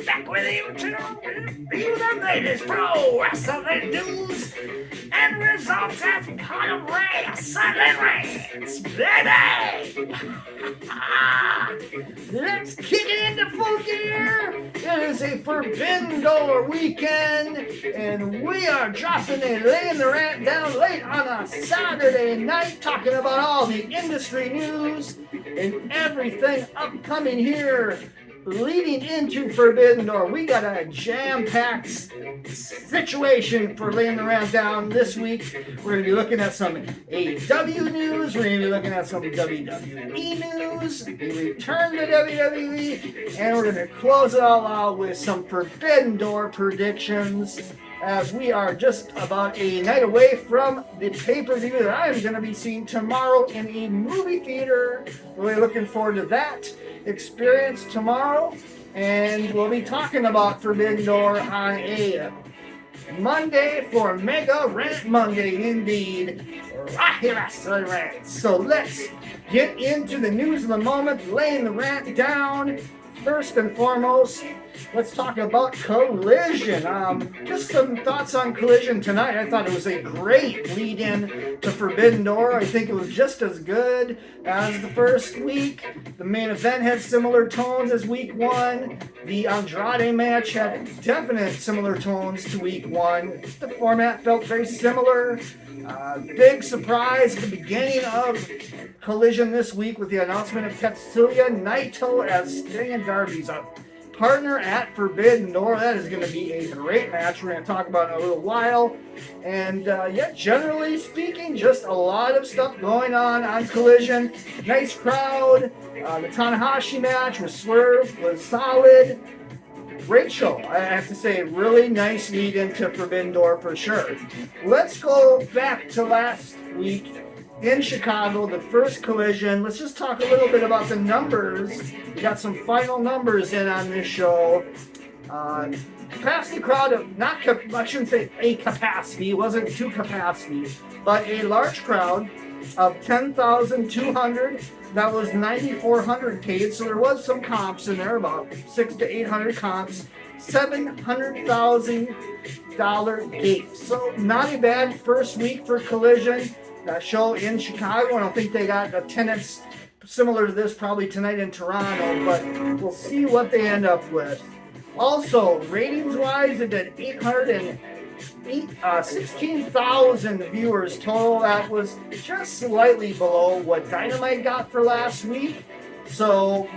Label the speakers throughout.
Speaker 1: Back with you to review the latest pro wrestling news and results as part of Wrestling Rants, baby! Let's kick it into full gear! It is a Forbidden Door weekend, and we are dropping a Laying the Rant Down late on a Saturday night, talking about all the industry news and everything upcoming here leading into Forbidden Door. We got a jam-packed situation for Laying the Rant Down this week. We're going to be looking at some AEW news. We're going to be looking at some WWE news, the return to WWE, and we're going to close it all out with some Forbidden Door predictions, as we are just about a night away from the pay-per-view that I am going to be seeing tomorrow in a movie theater. Really looking forward to that experience tomorrow, and we'll be talking about Forbidden Door on a Monday for Mega Rant Monday, indeed. Right here at Wrestling Rants. So let's get into the news of the moment, laying the rant down. First and foremost, let's talk about Collision. Just some thoughts on Collision tonight. I thought it was a great lead-in to Forbidden Door. I think it was just as good as the first week. The main event had similar tones as week one. The Andrade match had definite similar tones to week one. The format felt very similar. Big surprise at the beginning of Collision this week with the announcement of Tetsuya Naito as Sting and Darby's partner at Forbidden Door. That is going to be a great match we're going to talk about in a little while. And generally speaking, just a lot of stuff going on Collision. Nice crowd. The Tanahashi match with Swerve was solid. Great show. I have to say, really nice lead into Forbidden Door for sure. Let's go back to last week in Chicago, the first Collision. Let's just talk a little bit about the numbers. We got some final numbers in on this show. Capacity crowd of, I shouldn't say a capacity, it wasn't two capacity, but a large crowd of 10,200. That was 9,400 paid, so there was some comps in there, about 600 to 800 comps. $700,000 gate. So not a bad first week for Collision. That show in Chicago. I don't think they got attendance similar to this probably tonight in Toronto, but we'll see what they end up with. Also, ratings-wise, it did 16,000 viewers total. That was just slightly below what Dynamite got for last week. So,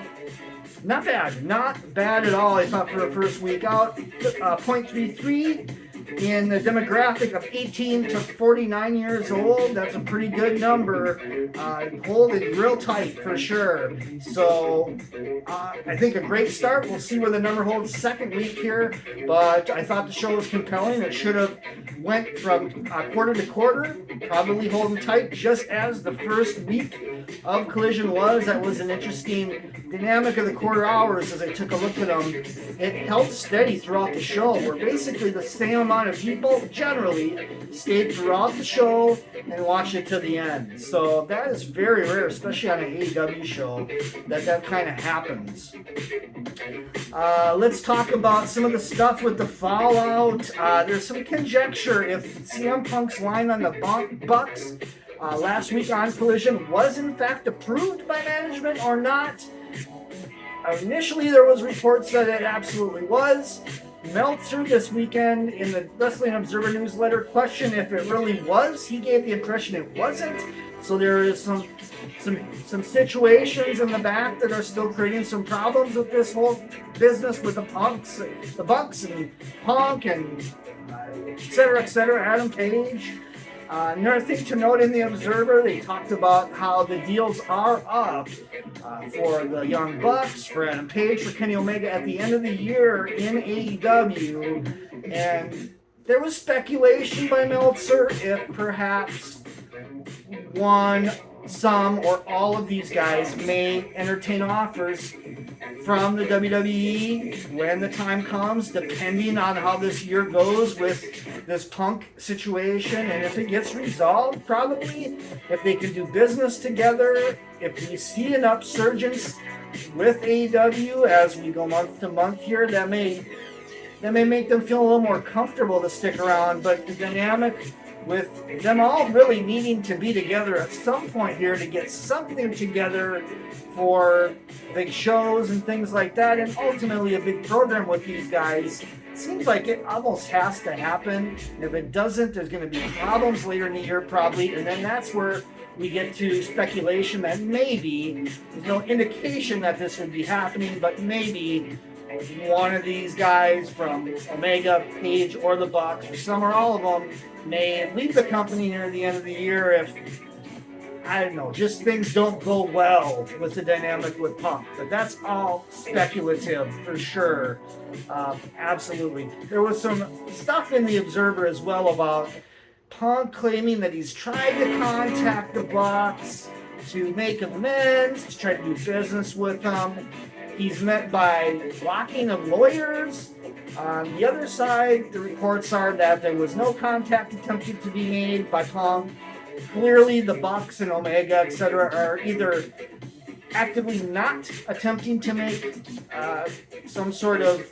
Speaker 1: not bad at all, I thought, for a first week out. 0.33 in the demographic of 18 to 49 years old. That's a pretty good number. Holding real tight for sure. So I think a great start. We'll see where the number holds second week here. But I thought the show was compelling. It should have went from quarter to quarter, probably holding tight just as the first week of Collision was. That was an interesting dynamic of the quarter hours as I took a look at them. It held steady throughout the show, where basically the same amount of people generally stayed throughout the show and watched it to the end. So that is very rare, especially on an AEW show, that kind of happens. Let's talk about some of the stuff with the fallout. There's some conjecture if CM Punk's line on the Bucks last week on Collision was in fact approved by management or not. Initially, there was reports that it absolutely was. Meltzer this weekend in the Wrestling Observer newsletter questioned if it really was. He gave the impression it wasn't. So there is some situations in the back that are still creating some problems with this whole business with the Bucks and Punk and et cetera, Adam Page. Another thing to note in the Observer, they talked about how the deals are up for the Young Bucks, for Adam Page, for Kenny Omega at the end of the year in AEW. And there was speculation by Meltzer if perhaps one, some, or all of these guys may entertain offers from the WWE when the time comes, depending on how this year goes with this Punk situation, and if it gets resolved, probably, if they can do business together, if we see an upsurgence with AEW as we go month to month here. That may make them feel a little more comfortable to stick around, but the dynamic with them all really needing to be together at some point here to get something together for big shows and things like that, and ultimately a big program with these guys, seems like it almost has to happen. If it doesn't, there's going to be problems later in the year probably, and then that's where we get to speculation that maybe, there's no indication that this would be happening, but maybe one of these guys from Omega, Page, or the Bucks, or some or all of them, may leave the company near the end of the year if, I don't know, just things don't go well with the dynamic with Punk. But that's all speculative for sure. Absolutely. There was some stuff in the Observer as well about Punk claiming that he's tried to contact the Bucks to make amends, to try to do business with them. He's met by blocking of lawyers. On the other side, the reports are that there was no contact attempted to be made by Punk. Clearly, the Bucks and Omega, etc., are either actively not attempting to make some sort of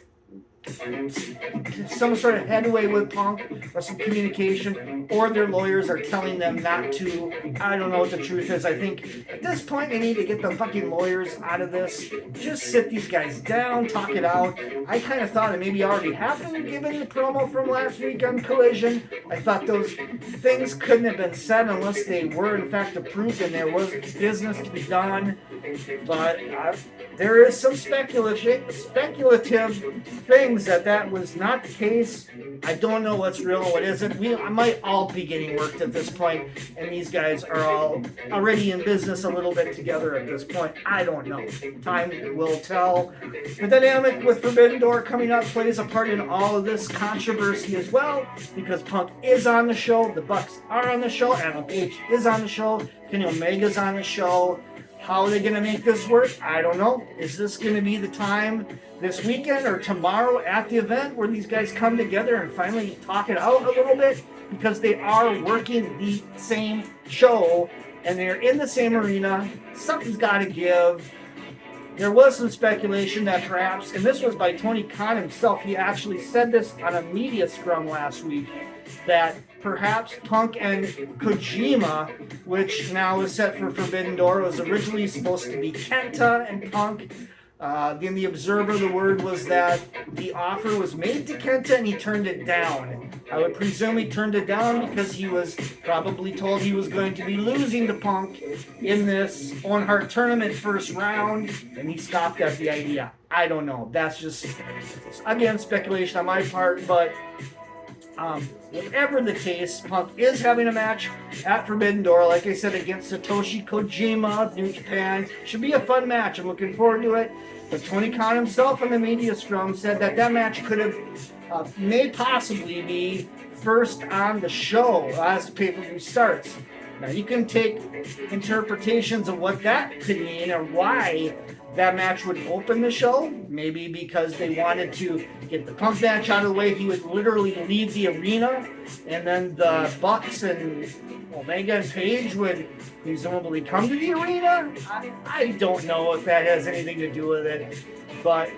Speaker 1: headway with Punk or some communication, or their lawyers are telling them not to. I don't know what the truth is. I think at this point they need to get the fucking lawyers out of this. Just sit these guys down, talk it out. I kind of thought it maybe already happened given the promo from last week on Collision. I thought those things couldn't have been said unless they were in fact approved and there was business to be done. But there is some speculative things that was not the case. I don't know what's real and what isn't. I might all be getting worked at this point, and these guys are all already in business a little bit together at this point. I don't know. Time will tell. The dynamic with Forbidden Door coming up plays a part in all of this controversy as well, because Punk is on the show, the Bucks are on the show, Adam Page is on the show, Kenny Omega's on the show. How are they going to make this work? I don't know. Is this going to be the time this weekend or tomorrow at the event where these guys come together and finally talk it out a little bit? Because they are working the same show and they're in the same arena. Something's got to give. There was some speculation that perhaps, and this was by Tony Khan himself, he actually said this on a media scrum last week, that perhaps Punk and Kojima, which now is set for Forbidden Door, was originally supposed to be Kenta and Punk. In the Observer, the word was that the offer was made to Kenta and he turned it down. I would presume he turned it down because he was probably told he was going to be losing to Punk in this Owen Hart tournament first round, and he stopped at the idea. I don't know. That's just, again, speculation on my part, but whatever the case, Punk is having a match at Forbidden Door, like I said, against Satoshi Kojima of New Japan. Should be a fun match. I'm looking forward to it. But Tony Khan himself in the media scrum said that match could have, may possibly be first on the show as the pay-per-view starts. Now, you can take interpretations of what that could mean or why that match would open the show. Maybe because they wanted to get the Punk match out of the way, he would literally leave the arena, and then the Bucks and Omega and Page would presumably come to the arena. I don't know if that has anything to do with it, but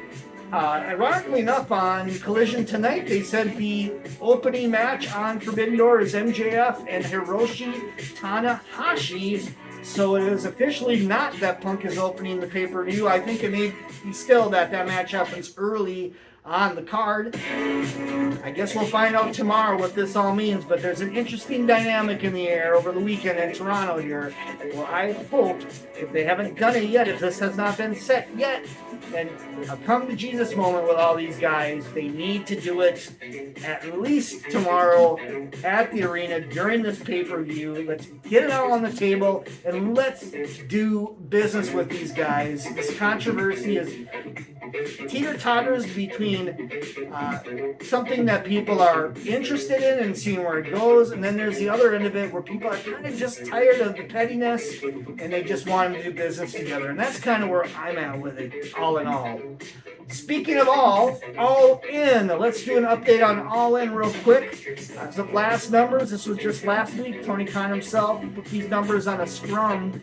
Speaker 1: ironically enough, on Collision tonight, they said the opening match on Forbidden Door is MJF and Hiroshi Tanahashi. So it is officially not that Punk is opening the pay-per-view. I think it may be still that match happens early on the card. I guess we'll find out tomorrow what this all means, but there's an interesting dynamic in the air over the weekend in Toronto here. Well, I hope, if they haven't done it yet, if this has not been set yet, and a come to Jesus moment with all these guys, they need to do it at least tomorrow at the arena during this pay-per-view. Let's get it all on the table and let's do business with these guys. This controversy is teeter-totters between something that people are interested in and seeing where it goes, and then there's the other end of it where people are kind of just tired of the pettiness and they just want to do business together. And that's kind of where I'm at with it, all in all. Speaking of All In, let's do an update on All In real quick. Some last numbers. This was just last week. Tony Khan himself put these numbers on a scrum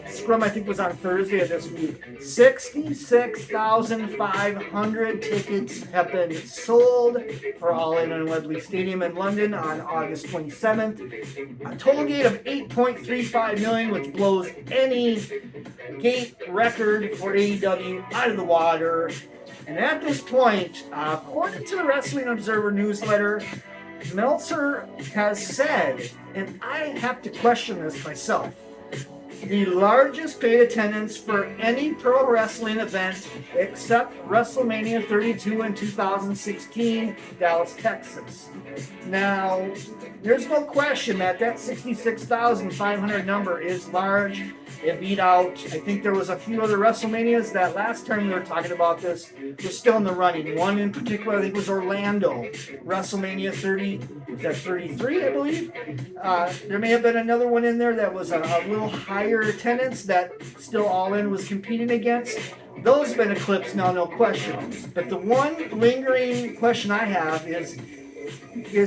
Speaker 1: Scrum, I think, was on Thursday of this week. 66,500 tickets have been sold for All In Wembley Stadium in London on August 27th. A total gate of 8.35 million, which blows any gate record for AEW out of the water. And at this point, according to the Wrestling Observer newsletter, Meltzer has said, and I have to question this myself, the largest paid attendance for any pro wrestling event except WrestleMania 32 in 2016, Dallas, Texas. Now, there's no question that 66,500 number is large. It beat out, I think there was a few other WrestleManias that last time we were talking about this was still in the running. One in particular, I think, was Orlando, WrestleMania 33, I believe. There may have been another one in there that was a little higher attendance that still All In was competing against. Those have been eclipsed now, no question. But the one lingering question I have is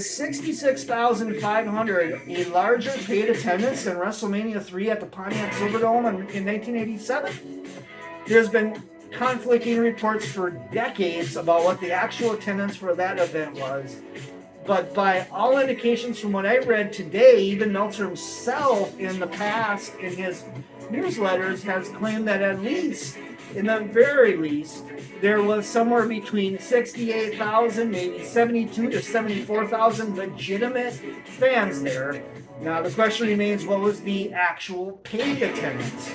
Speaker 1: 66,500 a larger paid attendance than WrestleMania 3 at the Pontiac Silverdome in 1987? There's been conflicting reports for decades about what the actual attendance for that event was. But by all indications from what I read today, even Meltzer himself in the past in his newsletters has claimed that at least, in the very least, there was somewhere between 68,000, maybe 72 to 74,000 legitimate fans there. Now the question remains, what was the actual paid attendance?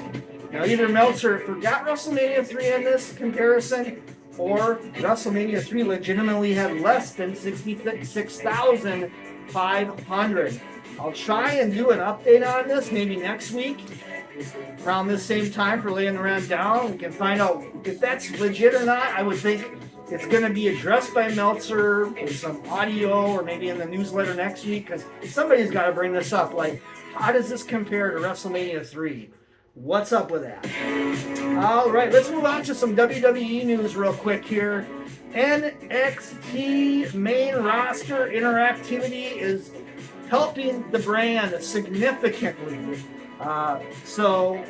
Speaker 1: Now either Meltzer forgot WrestleMania 3 in this comparison, or WrestleMania 3 legitimately had less than 66,500. I'll try and do an update on this maybe next week around this same time for Laying the Rant Down. We can find out if that's legit or not. I would think it's going to be addressed by Meltzer with some audio or maybe in the newsletter next week, because somebody's got to bring this up. Like, how does this compare to WrestleMania 3? What's up with that? All right, let's move on to some WWE news real quick here. NXT main roster interactivity is helping the brand significantly. So